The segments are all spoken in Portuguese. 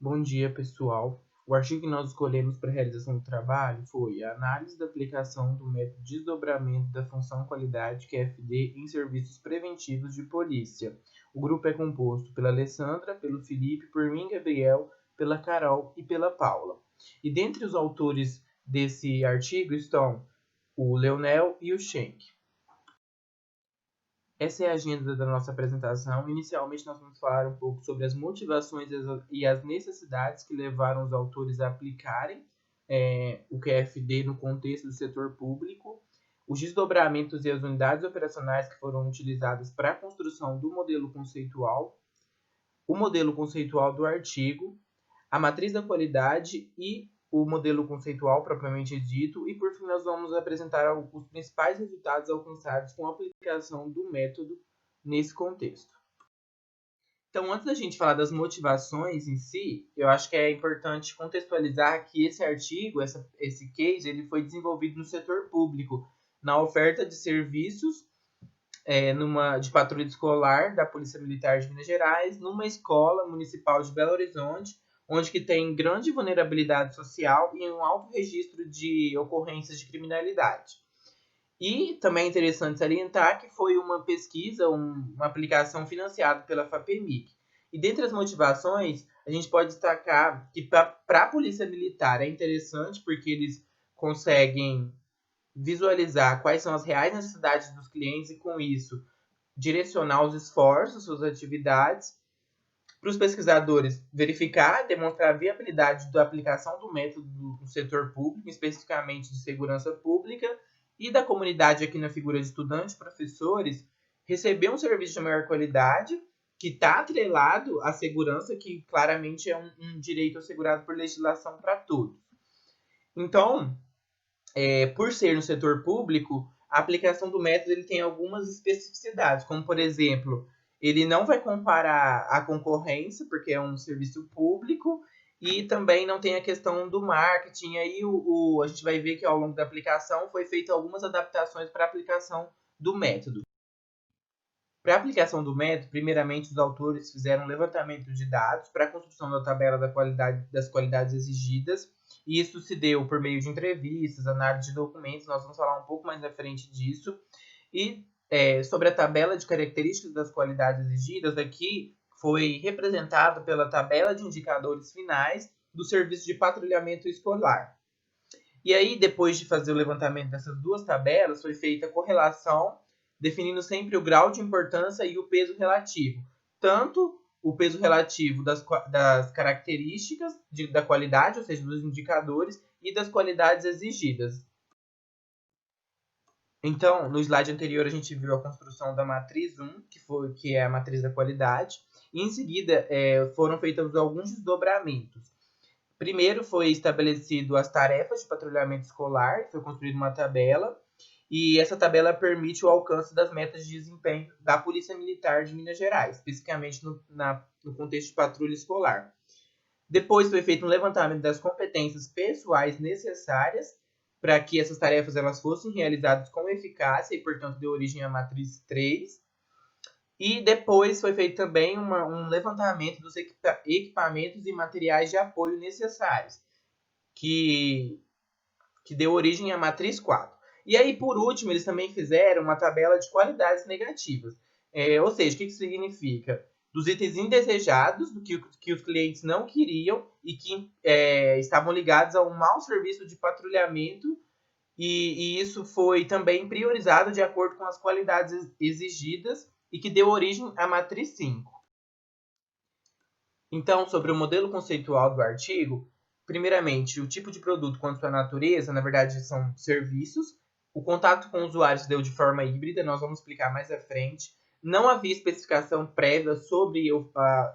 Bom dia, pessoal. O artigo que nós escolhemos para a realização do trabalho foi a análise da aplicação do método de desdobramento da função qualidade QFD em serviços preventivos de polícia. O grupo é composto pela Alessandra, pelo Felipe, por mim, Gabriel, pela Carol e pela Paula. E dentre os autores desse artigo estão o Leonel e o Schenck. Essa é a agenda da nossa apresentação. Inicialmente, nós vamos falar um pouco sobre as motivações e as necessidades que levaram os autores a aplicarem o QFD no contexto do setor público, os desdobramentos e as unidades operacionais que foram utilizadas para a construção do modelo conceitual, o modelo conceitual do artigo, a matriz da qualidade e o modelo conceitual propriamente dito, e por fim nós vamos apresentar os principais resultados alcançados com a aplicação do método nesse contexto. Então, antes da gente falar das motivações em si, eu acho que é importante contextualizar que esse artigo, esse case, ele foi desenvolvido no setor público, na oferta de serviços de patrulha escolar da Polícia Militar de Minas Gerais, numa escola municipal de Belo Horizonte, onde que tem grande vulnerabilidade social e um alto registro de ocorrências de criminalidade. E também é interessante salientar que foi uma pesquisa, uma aplicação financiada pela FAPEMIC. E dentre as motivações, a gente pode destacar que para a Polícia Militar é interessante porque eles conseguem visualizar quais são as reais necessidades dos clientes e, com isso, direcionar os esforços, suas atividades. Para os pesquisadores, verificar e demonstrar a viabilidade da aplicação do método no setor público, especificamente de segurança pública, e da comunidade aqui na figura de estudantes, professores, receber um serviço de maior qualidade, que está atrelado à segurança, que claramente é um direito assegurado por legislação para todos. Então, por ser no setor público, a aplicação do método ele tem algumas especificidades, como, por exemplo, ele não vai comparar a concorrência, porque é um serviço público, e também não tem a questão do marketing. Aí a gente vai ver que ao longo da aplicação foi feita algumas adaptações para a aplicação do método. Para a aplicação do método, primeiramente os autores fizeram um levantamento de dados para a construção da tabela das qualidades exigidas, e isso se deu por meio de entrevistas, análise de documentos, nós vamos falar um pouco mais à frente disso. E sobre a tabela de características das qualidades exigidas, aqui foi representado pela tabela de indicadores finais do serviço de patrulhamento escolar. E aí, depois de fazer o levantamento dessas duas tabelas, foi feita a correlação, definindo sempre o grau de importância e o peso relativo. Tanto o peso relativo das características da qualidade, ou seja, dos indicadores, e das qualidades exigidas. Então, no slide anterior, a gente viu a construção da matriz 1, que é a matriz da qualidade, e em seguida foram feitos alguns desdobramentos. Primeiro foi estabelecido as tarefas de patrulhamento escolar, foi construída uma tabela, e essa tabela permite o alcance das metas de desempenho da Polícia Militar de Minas Gerais, especificamente no contexto de patrulha escolar. Depois foi feito um levantamento das competências pessoais necessárias para que essas tarefas elas fossem realizadas com eficácia e, portanto, deu origem à matriz 3. E depois foi feito também um levantamento dos equipamentos e materiais de apoio necessários, que deu origem à matriz 4. E aí, por último, eles também fizeram uma tabela de qualidades negativas. Ou seja, o que isso significa? Dos itens indesejados, do que os clientes não queriam e que estavam ligados a um mau serviço de patrulhamento, e isso foi também priorizado de acordo com as qualidades exigidas e que deu origem à matriz 5. Então, sobre o modelo conceitual do artigo, primeiramente, o tipo de produto quanto à natureza, na verdade, são serviços. O contato com o usuário se deu de forma híbrida, nós vamos explicar mais à frente. Não havia especificação prévia sobre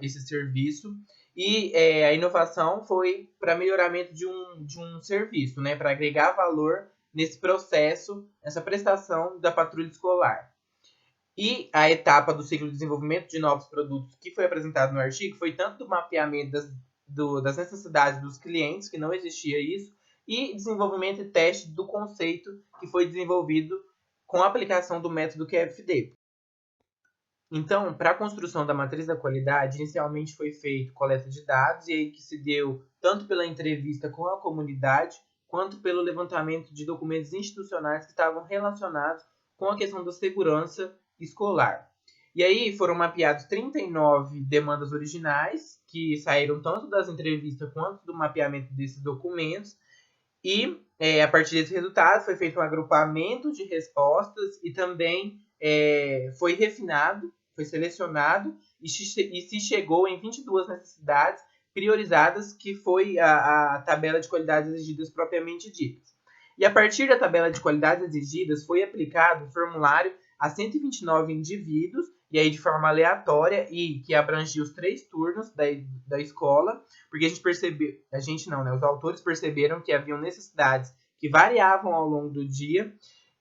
esse serviço. E a inovação foi para melhoramento de um serviço, né, para agregar valor nesse processo, nessa prestação da patrulha escolar. E a etapa do ciclo de desenvolvimento de novos produtos que foi apresentado no artigo foi tanto do mapeamento das necessidades dos clientes, que não existia isso, e desenvolvimento e teste do conceito que foi desenvolvido com a aplicação do método QFD. Então, para a construção da matriz da qualidade, inicialmente foi feito coleta de dados, e aí que se deu tanto pela entrevista com a comunidade, quanto pelo levantamento de documentos institucionais que estavam relacionados com a questão da segurança escolar. E aí foram mapeados 39 demandas originais, que saíram tanto das entrevistas quanto do mapeamento desses documentos, e a partir desse resultado foi feito um agrupamento de respostas e também foi refinado, foi selecionado e se chegou em 22 necessidades priorizadas, que foi a tabela de qualidades exigidas propriamente ditas. E a partir da tabela de qualidades exigidas foi aplicado o formulário a 129 indivíduos, e aí de forma aleatória, e que abrangia os 3 turnos da escola, porque os autores perceberam que haviam necessidades que variavam ao longo do dia,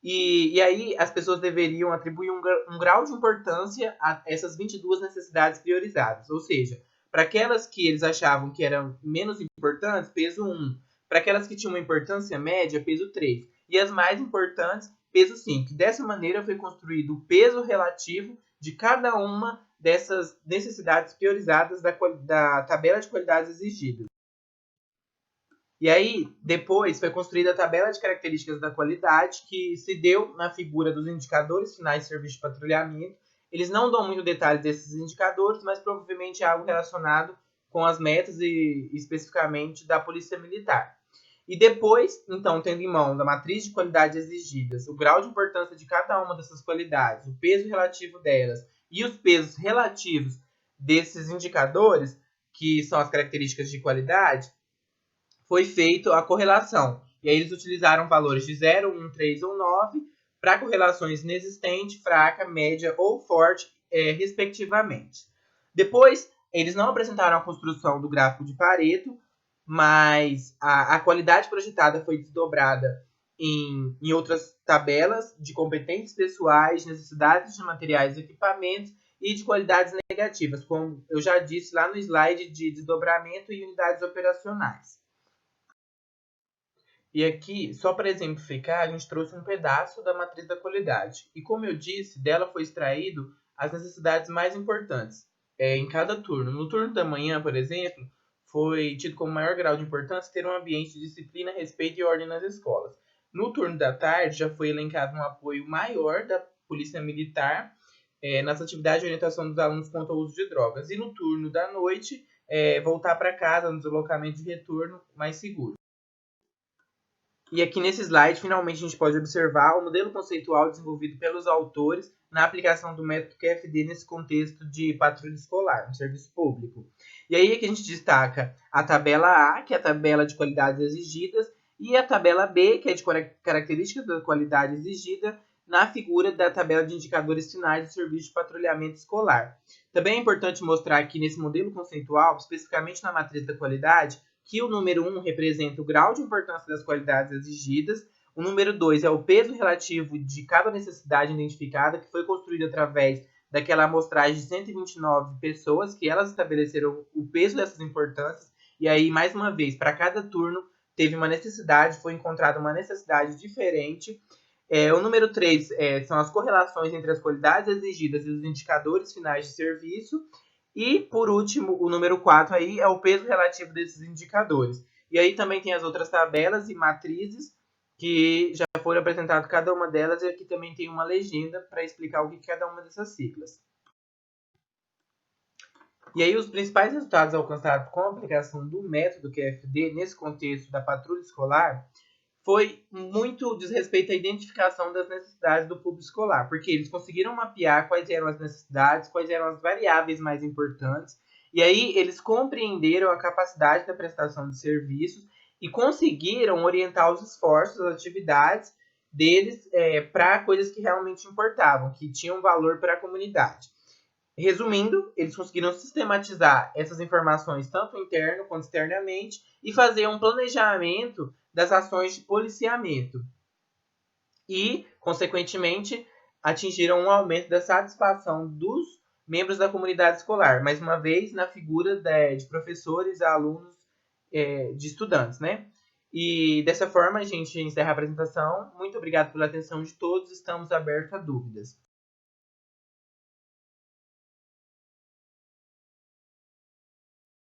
e aí as pessoas deveriam atribuir um grau de importância a essas 22 necessidades priorizadas, ou seja, para aquelas que eles achavam que eram menos importantes, peso 1, para aquelas que tinham uma importância média, peso 3, e as mais importantes, peso 5. Dessa maneira foi construído o peso relativo de cada uma dessas necessidades priorizadas da tabela de qualidades exigidas. E aí, depois, foi construída a tabela de características da qualidade, que se deu na figura dos indicadores finais de serviço de patrulhamento. Eles não dão muito detalhe desses indicadores, mas provavelmente é algo relacionado com as metas e especificamente da Polícia Militar. E depois, então, tendo em mão da matriz de qualidade exigidas, o grau de importância de cada uma dessas qualidades, o peso relativo delas e os pesos relativos desses indicadores, que são as características de qualidade, foi feita a correlação. E aí eles utilizaram valores de 0, 1, 3 ou 9 para correlações inexistente, fraca, média ou forte, respectivamente. Depois, eles não apresentaram a construção do gráfico de Pareto, mas a qualidade projetada foi desdobrada em outras tabelas de competências pessoais, necessidades de materiais e equipamentos e de qualidades negativas, como eu já disse lá no slide de desdobramento e unidades operacionais. E aqui, só para exemplificar, a gente trouxe um pedaço da matriz da qualidade. E como eu disse, dela foi extraído as necessidades mais importantes em cada turno. No turno da manhã, por exemplo, foi tido como maior grau de importância ter um ambiente de disciplina, respeito e ordem nas escolas. No turno da tarde, já foi elencado um apoio maior da Polícia Militar nas atividades de orientação dos alunos contra o uso de drogas. E no turno da noite, voltar para casa no deslocamento de retorno mais seguro. E aqui nesse slide, finalmente, a gente pode observar o modelo conceitual desenvolvido pelos autores na aplicação do método QFD nesse contexto de patrulha escolar, no serviço público. E aí aqui a gente destaca a tabela A, que é a tabela de qualidades exigidas, e a tabela B, que é de características da qualidade exigida, na figura da tabela de indicadores finais do serviço de patrulhamento escolar. Também é importante mostrar aqui nesse modelo conceitual, especificamente na matriz da qualidade, que o número 1 representa o grau de importância das qualidades exigidas, o número 2 é o peso relativo de cada necessidade identificada, que foi construído através daquela amostragem de 129 pessoas, que elas estabeleceram o peso dessas importâncias, e aí, mais uma vez, para cada turno, teve uma necessidade, foi encontrada uma necessidade diferente. O número 3 são as correlações entre as qualidades exigidas e os indicadores finais de serviço. E, por último, o número 4 aí é o peso relativo desses indicadores. E aí também tem as outras tabelas e matrizes que já foram apresentadas cada uma delas, e aqui também tem uma legenda para explicar o que é cada uma dessas siglas. E aí os principais resultados alcançados com a aplicação do método QFD nesse contexto da patrulha escolar foi muito diz respeito à identificação das necessidades do público escolar, porque eles conseguiram mapear quais eram as necessidades, quais eram as variáveis mais importantes, e aí eles compreenderam a capacidade da prestação de serviços e conseguiram orientar os esforços, as atividades deles para coisas que realmente importavam, que tinham valor para a comunidade. Resumindo, eles conseguiram sistematizar essas informações tanto interno quanto externamente e fazer um planejamento das ações de policiamento. E, consequentemente, atingiram um aumento da satisfação dos membros da comunidade escolar, mais uma vez na figura de professores, alunos, de estudantes, né? E dessa forma a gente encerra a apresentação. Muito obrigado pela atenção de todos, estamos abertos a dúvidas.